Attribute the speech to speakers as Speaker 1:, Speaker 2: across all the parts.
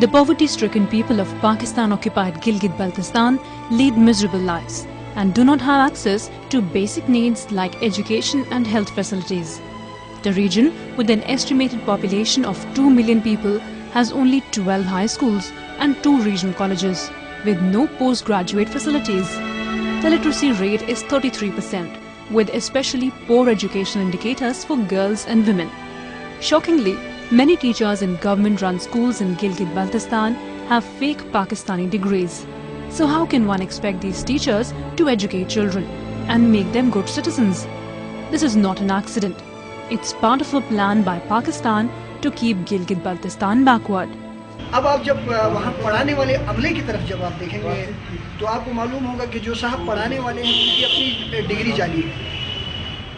Speaker 1: The poverty-stricken people of Pakistan-occupied Gilgit-Baltistan lead miserable lives and do not have access to basic needs like education and health facilities. The region, with an estimated population of 2 million people, has only 12 high schools and 2 regional colleges, with no postgraduate facilities. The literacy rate is 33%, with especially poor educational indicators for girls and women. Shockingly, many teachers in government-run schools in Gilgit-Baltistan have fake Pakistani degrees. So how can one expect these teachers to educate children and make them good citizens? This is not an accident. It's part of a plan by Pakistan to keep Gilgit-Baltistan backward.
Speaker 2: अब आप जब वहाँ पढ़ाने वाले अमले की तरफ जब आप देखेंगे तो आपको मालूम होगा कि जो साहब पढ़ाने वाले हैं उनकी अपनी डिग्री जाली है।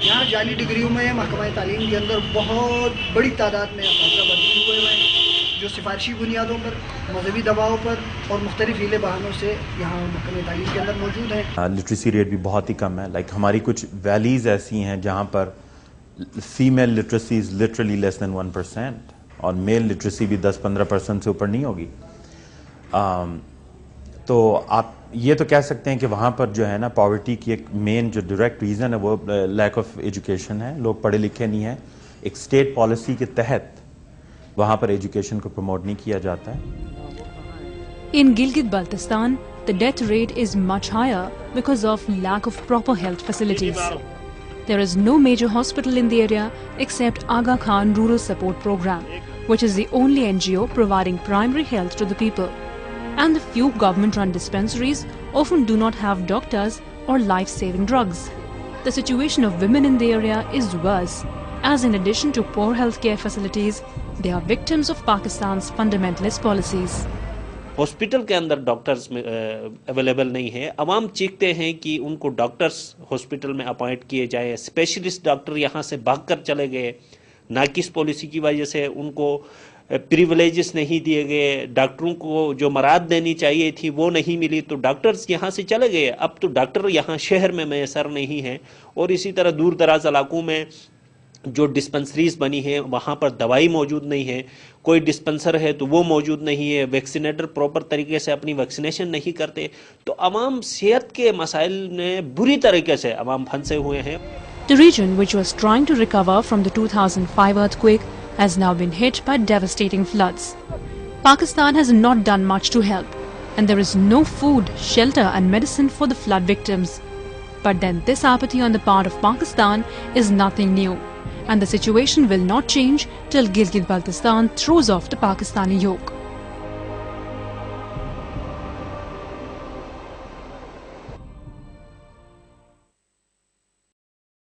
Speaker 2: यहाँ जाली डिग्रियों में महकमा तालीम के अंदर बहुत बड़ी तादाद में अफसर हुए हैं जो सिफारशी बुनियादों पर, मजहबी दबाव पर और मुख्तलिफ हीले बहानों से यहाँ महकमा तालीम के अंदर मौजूद हैं।
Speaker 3: लिटरेसी रेट भी बहुत ही कम है। हमारी कुछ वैलीज़ ऐसी हैं जहाँ पर female literacy is literally less than 1% और मेल लिटरेसी भी 10-15% से ऊपर नहीं होगी। तो आप ये तो कह सकते हैं कि वहाँ पर जो है ना पॉवर्टी की एक मेन जो डायरेक्ट रीज़न है वो लैक ऑफ एजुकेशन है। लोग पढ़े लिखे नहीं हैं। एक स्टेट पॉलिसी के तहत वहाँ पर एजुकेशन को प्रमोट नहीं किया जाता है।
Speaker 1: In Gilgit-Baltistan, the death rate is much higher because of lack of proper health facilities. There is no major hospital in the area except Aga Khan Rural Support Program, which is the only NGO providing primary health to the people. And the few government-run dispensaries often do not have doctors or life-saving drugs. The situation of women in the area is worse, as in addition to poor healthcare facilities, they are victims of Pakistan's fundamentalist policies.
Speaker 4: Hospital के अंदर doctors available नहीं है। अवाम चीखते हैं कि उनको doctors hospital में appoint किए जाए। स्पेशलिस्ट डॉक्टर यहाँ से भागकर चले गए। नाकिस पॉलिसी की वजह से उनको प्रिविलेजेस नहीं दिए गए। डॉक्टरों को जो मराद देनी चाहिए थी वो नहीं मिली, तो डॉक्टर्स यहाँ से चले गए। अब तो डॉक्टर यहाँ शहर में मैसर नहीं है। और इसी तरह दूर दराज इलाकों में जो डिस्पेंसरीज बनी है वहाँ पर दवाई मौजूद नहीं है। कोई डिस्पेंसर है तो वो मौजूद नहीं है। वैक्सीनेटर प्रॉपर तरीके से अपनी वैक्सीनेशन नहीं करते। तो अवाम सेहत के मसाइल में बुरी तरीके से अवाम फंसे हुए हैं।
Speaker 1: The region, which was trying to recover from the 2005 earthquake, has now been hit by devastating floods. Pakistan has not done much to help, and there is no food, shelter and medicine for the flood victims. But then this apathy on the part of Pakistan is nothing new, and the situation will not change till Gilgit-Baltistan throws off the Pakistani yoke.